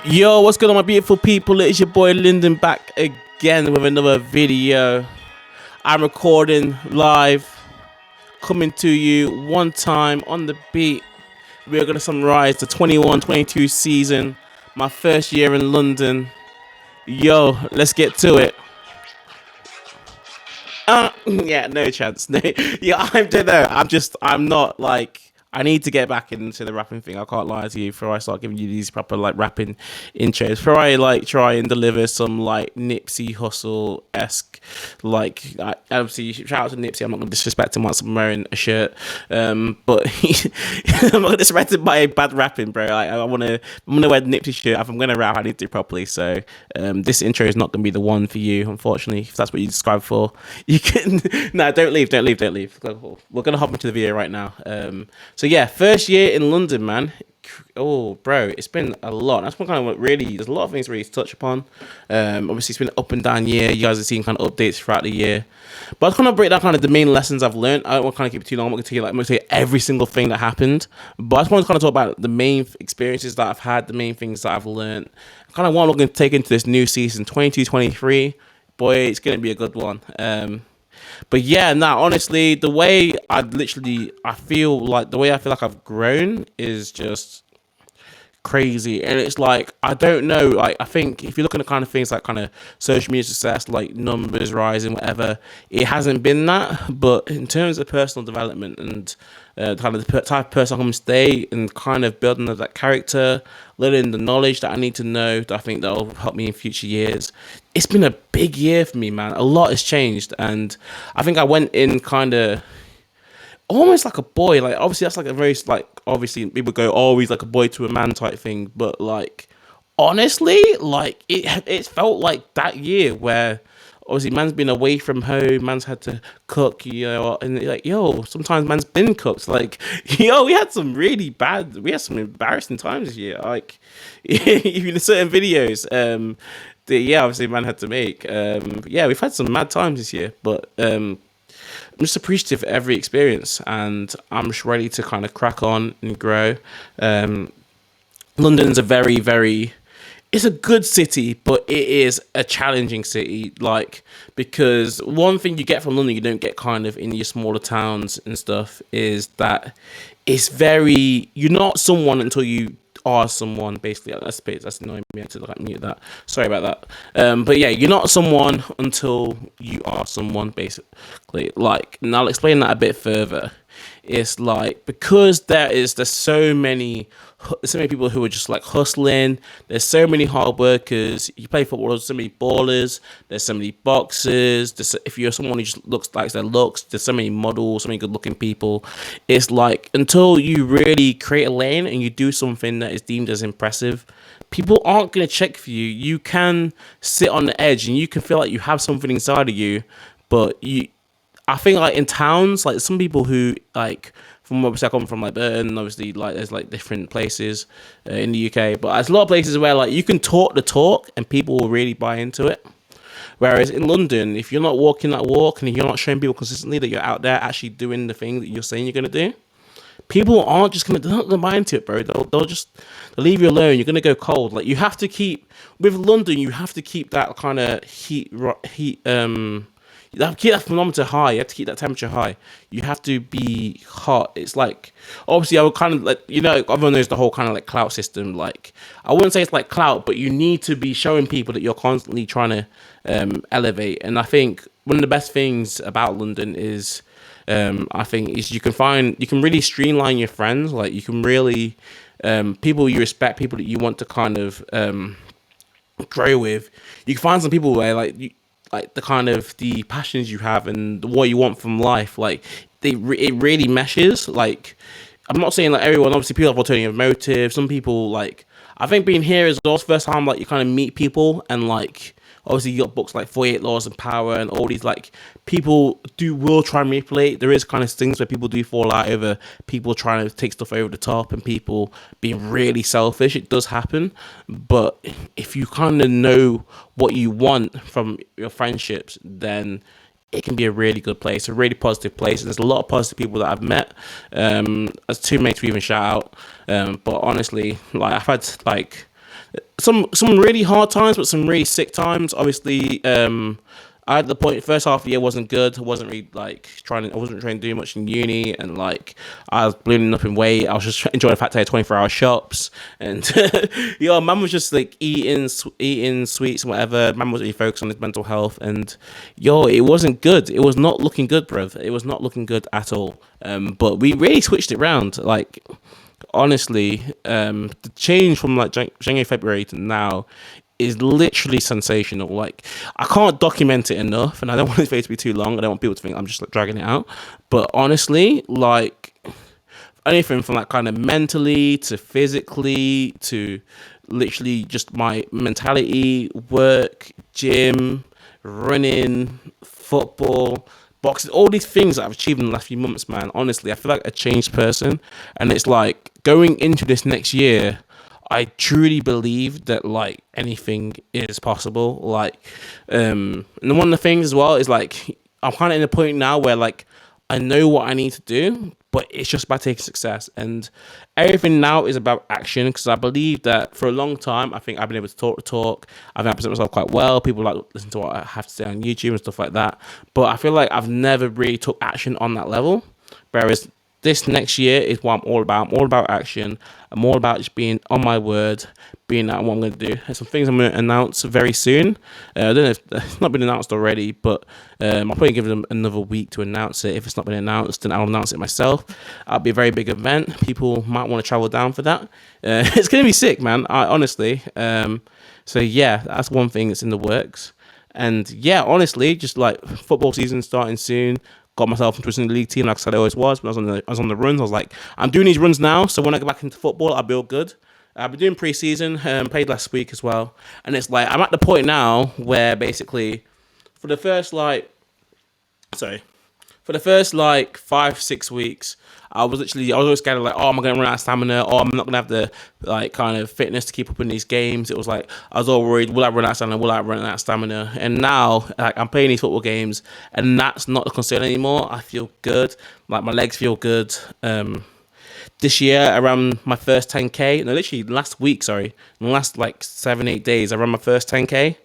Yo, what's going on, my beautiful people? It's your boy Lyndon back again with another video. I'm recording live, coming to you one time on the beat. We're going to summarize the 21-22 season, my first year in London. Yo, let's get to it. Yeah, no chance. No, yeah, I'm not like. I need to get back into the rapping thing. I can't lie to you. Before I start giving you these proper like rapping intros, before I like try and deliver some like Nipsey Hussle esque, obviously shout out to Nipsey. I'm not gonna disrespect him once I'm wearing a shirt, but I'm not disrespected by bad rapping, bro. Like I'm gonna wear the Nipsey shirt. If I'm gonna rap, I need to do it properly. So this intro is not gonna be the one for you, unfortunately. If that's what you subscribe for, you can. No, don't leave. We're gonna hop into the video right now. So yeah, first year in London, man. Oh, bro, it's been a lot. That's what kind of what really. There's a lot of things really to touch upon. Obviously, it's been an up and down year. You guys have seen kind of updates throughout the year, but I was kind of break down kind of the main lessons I've learned. I don't want to kind of keep it too long. I'm going to tell you every single thing that happened, but I just want to kind of talk about the main experiences that I've had, the main things that I've learned. Kind of what I'm looking to take into this new season, 22-23. Boy, it's going to be a good one. But yeah, now honestly, I feel like I've grown is just crazy. And it's like, I don't know, like I think if you're looking at kind of things like kind of social media success, like numbers rising, whatever, it hasn't been that. But in terms of personal development and kind of the type of person I'm going to stay and kind of building of that character, learning the knowledge that I need to know, that I think that will help me in future years. It's been a big year for me, man. A lot has changed, and I think I went in kind of almost like a boy. Like obviously that's like a very like obviously people go, oh, he's like a boy to a man type thing, but like honestly, like it felt like that year where obviously man's been away from home, man's had to cook, you know, and like yo, sometimes man's been cooked. Like yo, we had some embarrassing times this year. Like even in certain videos, yeah, obviously man had to make. Yeah, we've had some mad times this year, but I'm just appreciative of every experience, and I'm just ready to kind of crack on and grow. London's a it's a good city, but it is a challenging city. Like, because one thing you get from London, you don't get kind of in your smaller towns and stuff, is that you're not someone until you are someone, basically. That's annoying me. I had to like mute that. Sorry about that. But yeah, you're not someone until you are someone, basically. Like, and I'll explain that a bit further. It's like, because there's so many people who are just like hustling. There's so many hard workers. You play football, there's so many ballers. There's so many boxers. If you're someone who just looks like their looks, there's so many models, so many good looking people. It's like, until you really create a lane and you do something that is deemed as impressive, people aren't going to check for you. You can sit on the edge and you can feel like you have something inside of you, but I think like in towns, like some people who like, from obviously I come from like Burton, obviously like there's like different places in the UK, but there's a lot of places where like you can talk the talk and people will really buy into it. Whereas in London, if you're not walking that walk and if you're not showing people consistently that you're out there actually doing the thing that you're saying you're gonna do, people aren't just they're not gonna buy into it, bro. They'll leave you alone. You're gonna go cold. Like, you have to keep with London, you have to keep that kind of heat. You have to keep that thermometer high. You have to keep that temperature high. You have to be hot. It's like, obviously, I would kind of like, you know, everyone knows the whole kind of like clout system. Like, I wouldn't say it's like clout, but you need to be showing people that you're constantly trying to elevate. And I think one of the best things about London is, I think, is you can really streamline your friends. Like, you can really, people you respect, people that you want to kind of grow with. You can find some people where like the kind of the passions you have and what you want from life, like it really meshes. Like, I'm not saying like everyone, obviously people have alternative motives. Some people, like, I think being here is also the first time like you kind of meet people, and like obviously you got books like 48 Laws of Power and all these, like, people will try and manipulate. There is kind of things where people do fall out over people trying to take stuff over the top and people being really selfish. It does happen, but if you kind of know what you want from your friendships, then it can be a really good place, a really positive place. And there's a lot of positive people that I've met. As two mates we even shout out. But honestly, like, I've had like some really hard times, but some really sick times. Obviously, I had the point first half of the year wasn't good. I wasn't really I wasn't trying to do much in uni, and I was ballooning up in weight. I was just enjoying the fact I had 24-hour shops, and man was just eating sweets and whatever. Man wasn't really focused on his mental health, and it wasn't good. It was not looking good, bruv. It was not looking good at all. But we really switched it around. Honestly, the change from January, February to now is literally sensational. I can't document it enough, and I don't want this video to be too long. I don't want people to think I'm just dragging it out. But honestly, anything from kind of mentally to physically to literally just my mentality, work, gym, running, football, boxing, all these things that I've achieved in the last few months, man. Honestly, I feel like a changed person, and it's going into this next year, I truly believe that anything is possible. And one of the things as well is I'm kind of in a point now where I know what I need to do, but it's just about taking success, and everything now is about action. Because I believe that for a long time, I think I've been able to talk the talk. I think I present myself quite well. People listen to what I have to say on YouTube and stuff like that. But I feel like I've never really took action on that level. Whereas this next year is what I'm all about. I'm all about action. I'm all about just being on my word, being that what I'm going to do. There's some things I'm going to announce very soon. I don't know if it's not been announced already, but I'll probably give them another week to announce it. If it's not been announced, then I'll announce it myself. It'll be a very big event. People might want to travel down for that. It's going to be sick, man. Honestly. So yeah, that's one thing that's in the works. And yeah, honestly, just football season starting soon. Got myself into a league team, like I said I always was. When I was on the runs, I was like, I'm doing these runs now, so when I go back into football, I'll build good. I've been doing pre-season, played last week as well, and it's I'm at the point now where basically, for the first for the first 5-6 weeks, I was always scared of oh, am I going to run out of stamina, or I'm not going to have the kind of fitness to keep up in these games. It was I was all worried, will I run out of stamina, and now I'm playing these football games, and that's not a concern anymore. I feel good, my legs feel good. This year, around my first 10k, no, literally last week, in the last 7-8 days, I ran my first 10k,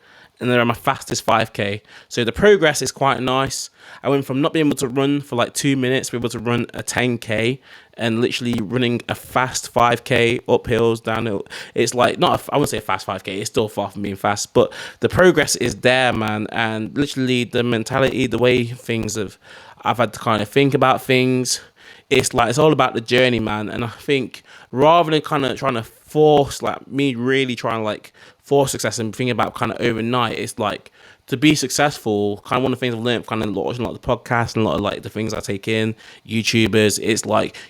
and then I'm my fastest 5k. So the progress is quite nice. I went from not being able to run for 2 minutes to be able to run a 10k, and literally running a fast 5k up hills, downhill. It's I wouldn't say a fast 5k, it's still far from being fast, but the progress is there, man. And literally the mentality, the way I've had to kind of think about things, it's all about the journey, man. And I think rather than kind of trying to force me really trying to force success and thinking about kind of overnight, it's to be successful, kind of one of the things I've learned kind of watching a lot of the podcasts and a lot of the things I take in, YouTubers, it's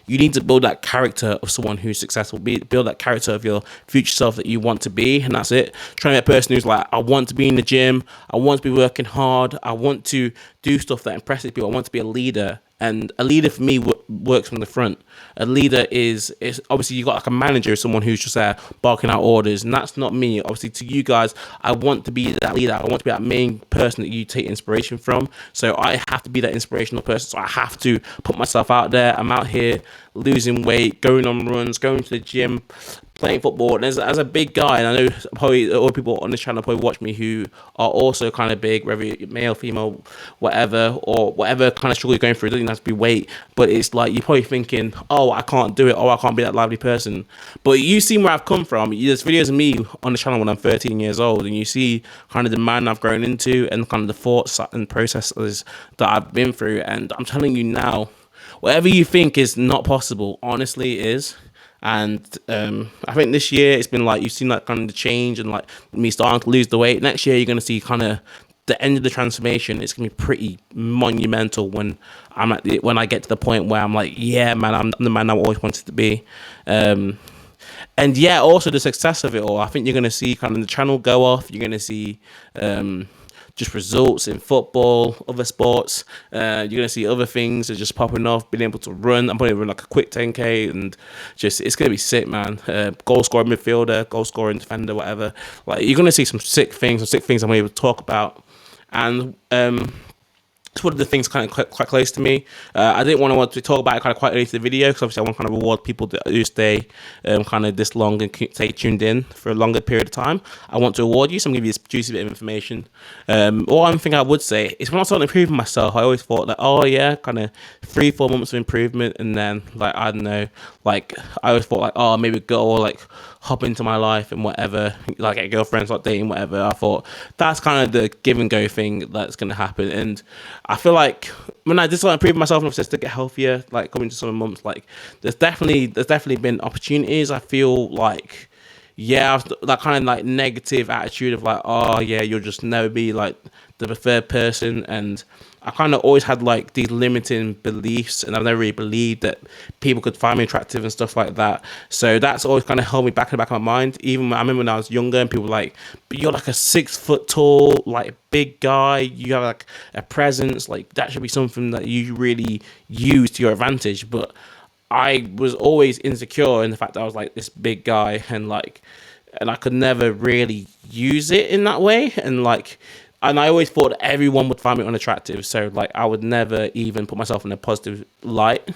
you need to build that character of someone who's successful, build that character of your future self that you want to be, and that's it. Trying to be a person who's I want to be in the gym, I want to be working hard, I want to do stuff that impresses people, I want to be a leader. And a leader for me works from the front. A leader is obviously you got a manager, someone who's just there barking out orders, and that's not me. Obviously, to you guys, I want to be that leader. I want to be that main person that you take inspiration from. So I have to be that inspirational person. So I have to put myself out there. I'm out here losing weight, going on runs, going to the gym, playing football. And as a big guy, and I know probably all people on this channel probably watch me who are also kind of big, whether you're male, female, whatever, or whatever kind of struggle you're going through. It doesn't have to be weight, but it's you're probably thinking, oh, I can't do it, or I can't be that lively person. But you see where I've come from. There's videos of me on the channel when I'm 13 years old, and you see kind of the man I've grown into and kind of the thoughts and processes that I've been through. And I'm telling you now, whatever you think is not possible, honestly it is. And I think this year it's been you've seen kind of the change and me starting to lose the weight. Next year you're going to see kind of the end of the transformation. It's going to be pretty monumental when when I get to the point where I'm yeah, man, I'm the man I always wanted to be. And yeah, also the success of it all. I think you're going to see kind of the channel go off. You're going to see just results in football, other sports. You're going to see other things that are just popping off, being able to run. I'm probably run a quick 10K, and just, it's going to be sick, man. Goal scoring midfielder, goal scoring defender, whatever. You're going to see some sick things I'm able to talk about. And it's one of the things kind of quite close to me. I didn't want to talk about it kind of quite early to the video because obviously I want to kind of reward people that do stay kind of this long and stay tuned in for a longer period of time. I want to reward you, so I'm going to give you this juicy bit of information. One thing I would say is when I started improving myself, I always thought that, oh yeah, kind of 3-4 months of improvement, and then like I don't know, like I always thought like, oh, maybe a girl will like hop into my life and whatever, like get girlfriends, like dating, whatever. I thought that's kind of the give and go thing that's going to happen, and I feel like when I just want to improve myself and just to get healthier, like coming to some months, like there's definitely been opportunities. I feel like, yeah, I was, that kind of like negative attitude of like, oh yeah, you'll just never be like the preferred person, and I kind of always had like these limiting beliefs, and I've never really believed that people could find me attractive and stuff like that. So that's always kind of held me back in the back of my mind. Even I remember when I was younger, and people were like, "But you're like a 6 foot tall, like big guy. You have like a presence. Like that should be something that you really use to your advantage." But I was always insecure in the fact that I was like this big guy, and I could never really use it in that way, and I always thought that everyone would find me unattractive, so like I would never even put myself in a positive light.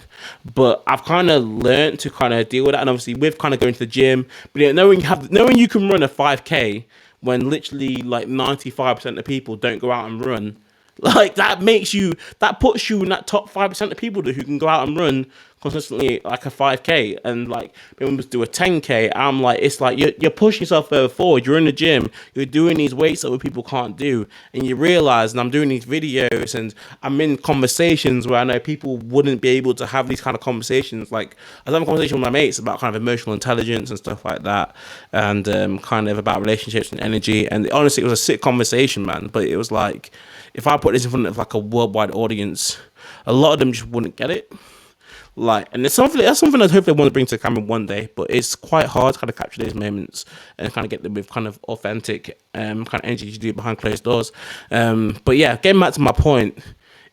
But I've kind of learned to kind of deal with that, and obviously with kind of going to the gym, but knowing you can run a 5K when literally like 95% of people don't go out and run, like that puts you in that top 5% of people who can go out and run consistently like a 5K, and like when we do a 10K, I'm like, it's like you're pushing yourself further forward. You're in the gym, you're doing these weights that other people can't do, and you realize, and I'm doing these videos and I'm in conversations where I know people wouldn't be able to have these kind of conversations. Like I was having a conversation with my mates about kind of emotional intelligence and stuff like that, and kind of about relationships and energy, and honestly it was a sick conversation, man. But it was like, if I put this in front of like a worldwide audience, a lot of them just wouldn't get it. Like, and that's something I hopefully want to bring to the camera one day, but it's quite hard to kind of capture these moments and kind of get them with kind of authentic kind of energy you do behind closed doors. But yeah, getting back to my point,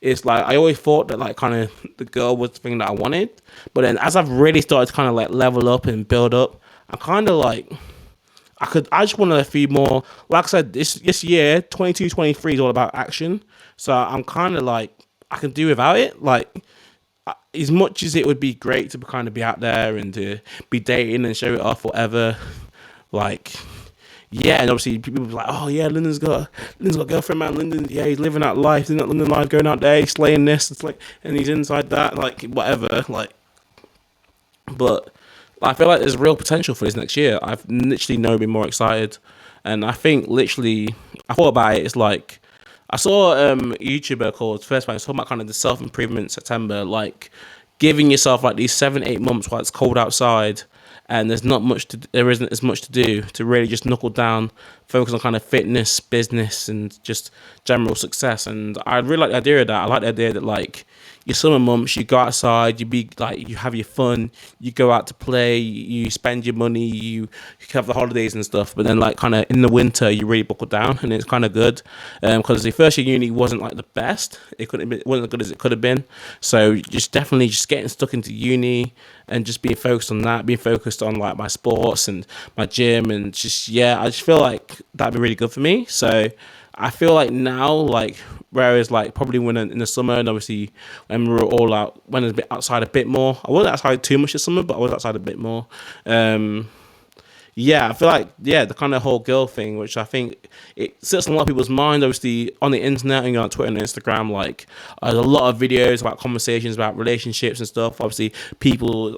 it's like I always thought that like kind of the girl was the thing that I wanted, but then as I've really started to kind of like level up and build up, I'm kind of like, I just wanted a few more. Like I said, this year, 22-23 is all about action. So I'm kind of like, I can do without it. Like, as much as it would be great to kind of be out there and to be dating and show it off, whatever. Like, yeah, and obviously people be like, oh yeah, Lyndon's got a girlfriend, man. Lyndon, yeah, he's living that life, living that London life, going out there, he's slaying this. It's like, and he's inside that, like, whatever. Like, but I feel like there's real potential for this next year. I've literally never been more excited, and I think literally I thought about it. It's like I saw a YouTuber called First Man talking about kind of the self improvement September, like giving yourself like these 7-8 months while it's cold outside and there isn't as much to do to really just knuckle down, focus on kind of fitness, business, and just general success. And I really like the idea of that. I like the idea that like your summer months, you go outside, you have your fun, you go out to play, you spend your money, you have the holidays and stuff. But then like kind of in the winter, you really buckle down, and it's kind of good because the first year uni wasn't like the best. It wasn't as good as it could have been. So definitely getting stuck into uni and just being focused on that, being focused on like my sports and my gym, and I just feel like that'd be really good for me. So I feel like now, like, whereas like probably when in the summer, and obviously when we were all out, when I was outside a bit more. I wasn't outside too much this summer, but I was outside a bit more. Yeah, I feel like, yeah, the kind of whole girl thing, which I think it sits on a lot of people's mind, obviously on the internet and on Twitter and Instagram, like there's a lot of videos about conversations about relationships and stuff. Obviously people,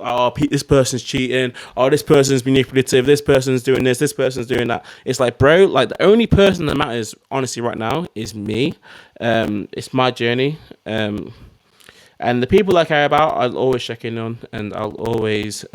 this person's cheating, this person's manipulative, this person's doing this person's doing that. It's like, bro, like the only person that matters honestly right now is me. It's my journey. And the people I care about, I'll always check in on, and I'll always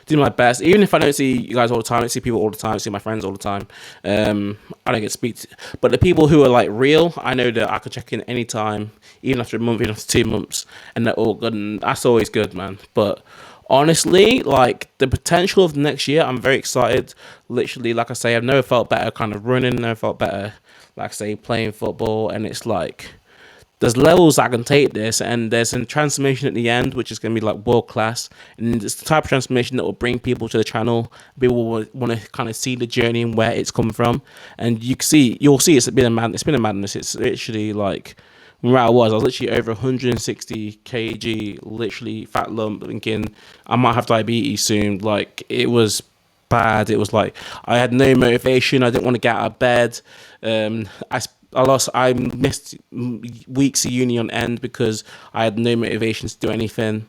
do my best, even if I don't see you guys all the time. I don't see people all the time. I see my friends all the time. I don't get to speak to, but the people who are like real, I know that I can check in anytime, even after a month, even after 2 months, and they're all good, and that's always good, man. But honestly, like the potential of next year, I'm very excited. Literally, like I say, I've never felt better kind of running, never felt better, like I say, playing football, and it's like there's levels that I can take this, and there's a transformation at the end, which is going to be like world class, and it's the type of transformation that will bring people to the channel. People will want to kind of see the journey and where it's come from, and you'll see it's been a madness. It's been a madness. It's literally like where I was literally over 160 kg, literally fat lump, thinking I might have diabetes soon. Like it was bad. It was like I had no motivation. I didn't want to get out of bed. I missed weeks of uni on end because I had no motivation to do anything.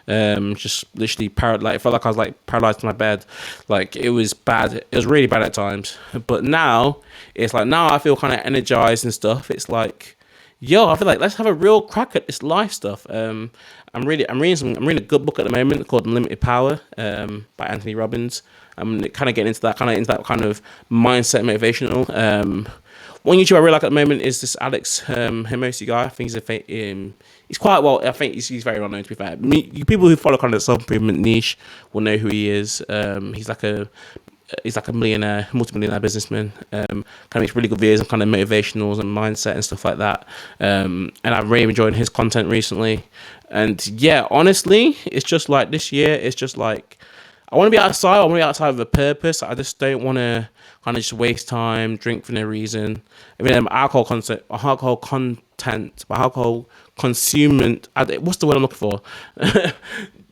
Just literally like, felt like I was like paralyzed in my bed. Like it was bad. It was really bad at times. But now it's like now I feel kind of energized and stuff. It's like, yo, I feel like let's have a real crack at this life stuff. I'm reading a good book at the moment called Unlimited Power, by Anthony Robbins. I'm kind of getting into that kind of mindset motivational. One YouTuber I really like at the moment is this Alex Hermosi guy. I think he's quite well. I think he's very well known, to be fair. People who follow kind of the self improvement niche will know who he is. He's like a millionaire, multi-millionaire businessman. Kind of makes really good videos and kind of motivationals and mindset and stuff like that. And I've really enjoyed his content recently. And yeah, honestly, it's just like this year. It's just like I want to be outside. I want to be outside with a purpose. I just don't want to kind of just waste time, drink for no reason. I mean, alcohol content, alcohol consumment. What's the word I'm looking for?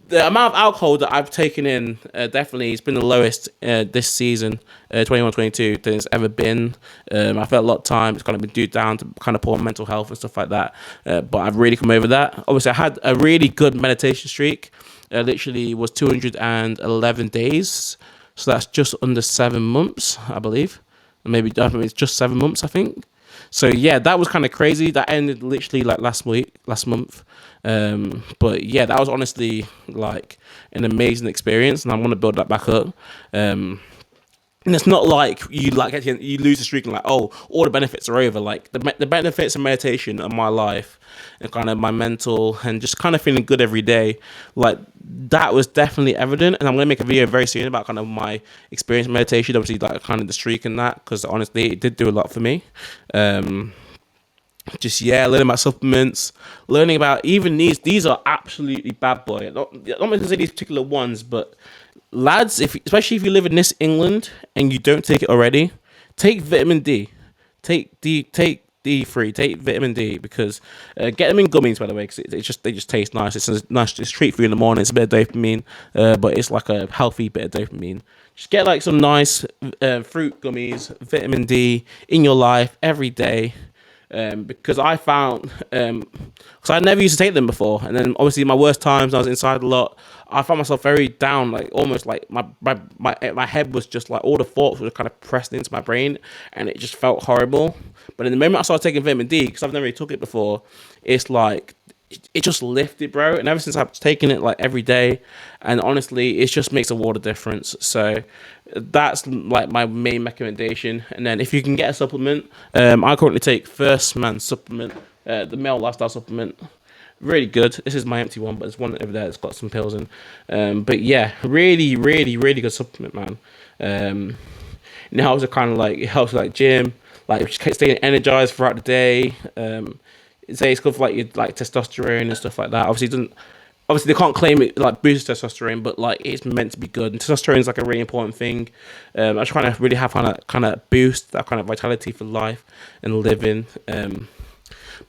The amount of alcohol that I've taken in definitely has been the lowest this season, 21-22, than it's ever been. I felt a lot of time. It's kind of been due down to kind of poor mental health and stuff like that. But I've really come over that. Obviously, I had a really good meditation streak. Literally was 211 days. So that's just under 7 months, I believe. Maybe it's just 7 months, I think. So yeah, that was kind of crazy. That ended literally like last month. But yeah, that was honestly like an amazing experience, and I want to build that back up. And it's not like you lose the streak and like, oh, all the benefits are over. Like the benefits of meditation of my life and kind of my mental and just kind of feeling good every day, like that was definitely evident. And I'm gonna make a video very soon about kind of my experience with meditation, obviously like kind of the streak and that, because honestly it did do a lot for me. Just learning about supplements, learning about even these are absolutely bad boy. I'm not going to say these particular ones, but lads, especially if you live in this England and you don't take it already, take vitamin D, take D3, take vitamin D, because get them in gummies, by the way, because they just taste nice. It's a nice treat for you in the morning. It's a bit of dopamine, but it's like a healthy bit of dopamine. Just get like some nice fruit gummies, vitamin D in your life every day. Because I found, because I never used to take them before, and then obviously my worst times, I was inside a lot. I found myself very down, like almost like my head was just like all the thoughts were kind of pressed into my brain, and it just felt horrible. But in the moment I started taking vitamin D, because I've never really took it before, it's like it just lifted, bro. And ever since I've taken it like every day, and honestly, it just makes a world of difference. So that's like my main recommendation. And then if you can get a supplement, I currently take First Man supplement, the male lifestyle supplement. Really good. This is my empty one, but there's one over there that's got some pills in. But yeah, really, really, really good supplement, man. It helps to kind of like, it helps with like gym, like staying energized throughout the day. Say it's good for like your like testosterone and stuff like that. Obviously they can't claim it like boosts testosterone, but like it's meant to be good. And testosterone is like a really important thing. I'm trying to really have kind of boost that kind of vitality for life and living.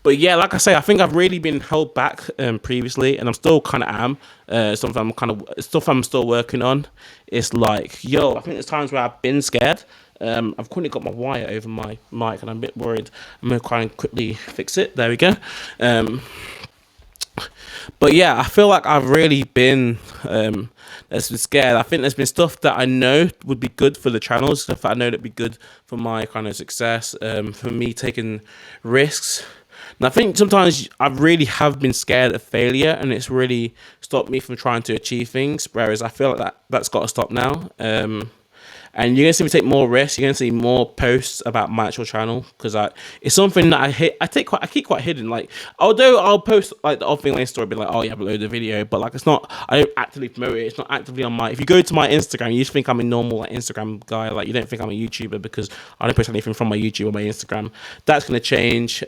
But yeah, like I say, I think I've really been held back previously, and I'm still kind of something I'm still working on. It's like, yo, I think there's times where I've been scared. I've currently got my wire over my mic, and I'm a bit worried. I'm gonna try and quickly fix it. There we go. But yeah, I feel like I've really been scared. I think there's been stuff that I know would be good for the channel, stuff that I know that'd be good for my kind of success, for me taking risks. And I think sometimes I really have been scared of failure, and it's really stopped me from trying to achieve things. Whereas I feel like that's got to stop now. And you're gonna see me take more risks. You're gonna see more posts about my actual channel, because it's something that I keep quite hidden. Like, although I'll post like the odd thing on my story, be like, oh yeah, upload the video, but like it's not. I don't actively promote it. It's not actively on my. If you go to my Instagram, you just think I'm a normal like Instagram guy. Like, you don't think I'm a YouTuber because I don't post anything from my YouTube or my Instagram. That's gonna change.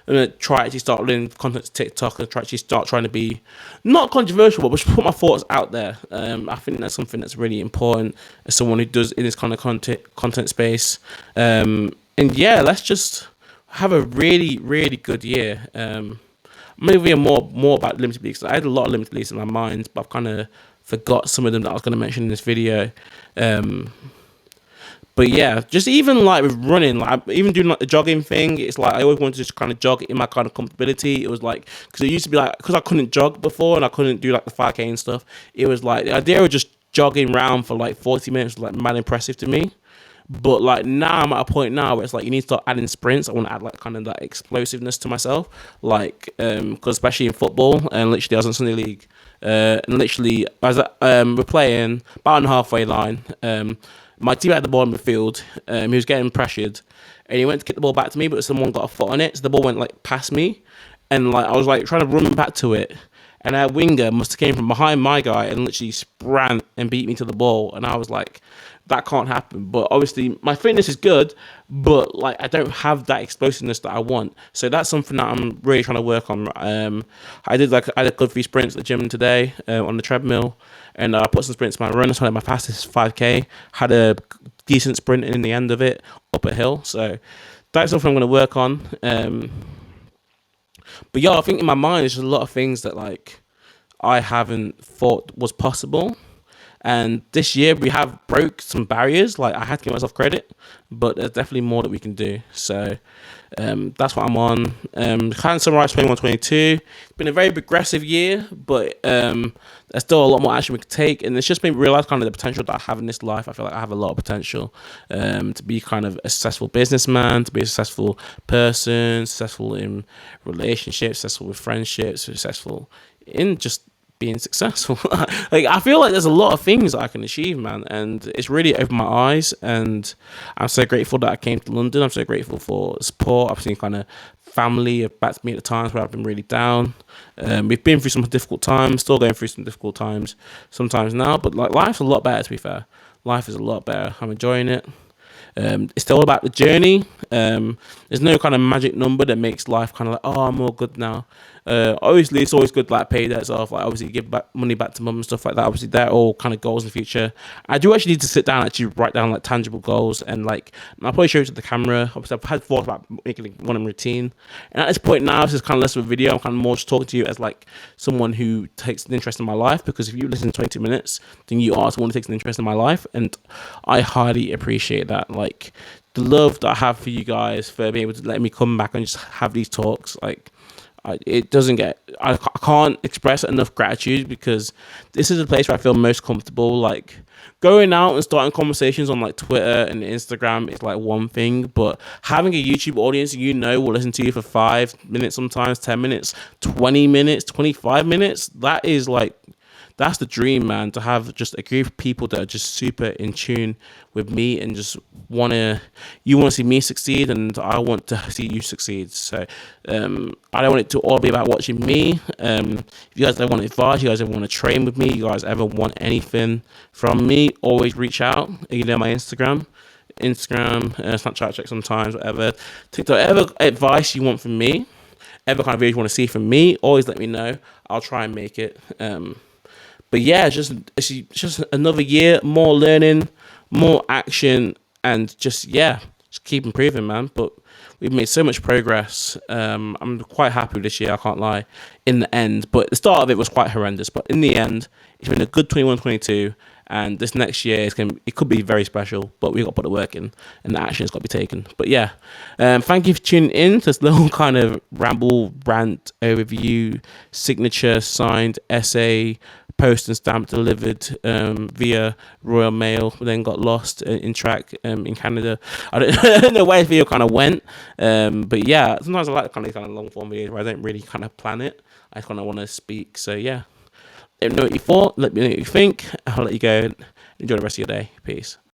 I'm gonna try to actually start doing content to TikTok and try to actually start trying to be not controversial, but just put my thoughts out there. I think that's something that's really important as someone who does in this kind of content space. And yeah, let's just have a really really good year. Maybe more about limited beliefs. I had a lot of limited beliefs in my mind, but I've kind of forgot some of them that I was going to mention in this video. But yeah, just even like with running, like even doing like the jogging thing, it's like I always wanted to just kind of jog in my kind of comfortability. It was like, because it used to be like, because I couldn't jog before and I couldn't do like the 5K and stuff, it was like the idea of just jogging around for like 40 minutes was like mad impressive to me. But like now I'm at a point now where it's like you need to start adding sprints. I want to add like kind of that explosiveness to myself, like because especially in football, and literally I was on Sunday League, and literally I was we're playing about on the halfway line. My team had the ball in the field. He was getting pressured, and he went to kick the ball back to me, but someone got a foot on it, so the ball went like past me, and like I was like trying to run back to it, and our winger must have came from behind my guy and literally sprang and beat me to the ball, and I was like, that can't happen. But obviously my fitness is good, but like I don't have that explosiveness that I want. So that's something that I'm really trying to work on. I did a good 3 sprints at the gym today on the treadmill, and I put some sprints in my run. So I had my fastest 5K, had a decent sprint in the end of it up a hill. So that's something I'm going to work on. But yeah, I think in my mind there's just a lot of things that like I haven't thought was possible. And this year we have broke some barriers. Like I had to give myself credit, but there's definitely more that we can do. So that's what I'm on. Kind of summarize 21-22. It's been a very progressive year, but there's still a lot more action we could take. And it's just made me realize kind of the potential that I have in this life. I feel like I have a lot of potential to be kind of a successful businessman, to be a successful person, successful in relationships, successful with friendships, successful in just being successful. Like I feel like there's a lot of things I can achieve, man, and it's really opened my eyes. And I'm so grateful that I came to London. I'm so grateful for support. I've seen kind of family have backed me at the times where I've been really down. We've been through some difficult times, still going through some difficult times sometimes now, but like life's a lot better, to be fair. Life is a lot better. I'm enjoying it. It's still about the journey. There's no kind of magic number that makes life kind of like, oh, I'm all good now. Obviously, it's always good like pay debts off, like obviously give back money back to mum and stuff like that. Obviously, they're all kind of goals in the future. I do actually need to sit down and actually write down like tangible goals, and like I'll probably show it to the camera. Obviously, I've had thoughts about making one routine, and at this point now, it's just kind of less of a video. I'm kind of more just talking to you as like someone who takes an interest in my life, because if you listen to 22 minutes, then you are someone who takes an interest in my life, and I highly appreciate that. Like the love that I have for you guys for being able to let me come back and just have these talks, like. It doesn't get, I can't express enough gratitude, because this is the place where I feel most comfortable. Like going out and starting conversations on like Twitter and Instagram is like one thing, but having a YouTube audience will listen to you for 5 minutes, sometimes 10 minutes, 20 minutes, 25 minutes, that is like, that's the dream, man, to have just a group of people that are just super in tune with me and just you want to see me succeed, and I want to see you succeed. So I don't want it to all be about watching me. If you guys ever want advice, you guys ever want to train with me, you guys ever want anything from me, always reach out. You know, my Instagram, Snapchat check sometimes, whatever, TikTok, whatever advice you want from me, ever kind of videos you want to see from me, always let me know. I'll try and make it. But yeah, it's just another year, more learning, more action, and just keep improving, man. But we've made so much progress. I'm quite happy with this year, I can't lie, in the end. But the start of it was quite horrendous. But in the end, it's been a good 21-22. And this next year it could be very special, but we've got to put the work in, and the action has got to be taken. But yeah, thank you for tuning in to this little kind of ramble, rant, overview, signature, signed essay, post and stamp delivered via Royal Mail, then got lost in track in Canada. I don't know where the video kind of went, but yeah, sometimes I like kind of long form videos where I don't really kind of plan it. I kind of want to speak. So yeah. Let me know what you thought. Let me know what you think. I'll let you go. Enjoy the rest of your day. Peace.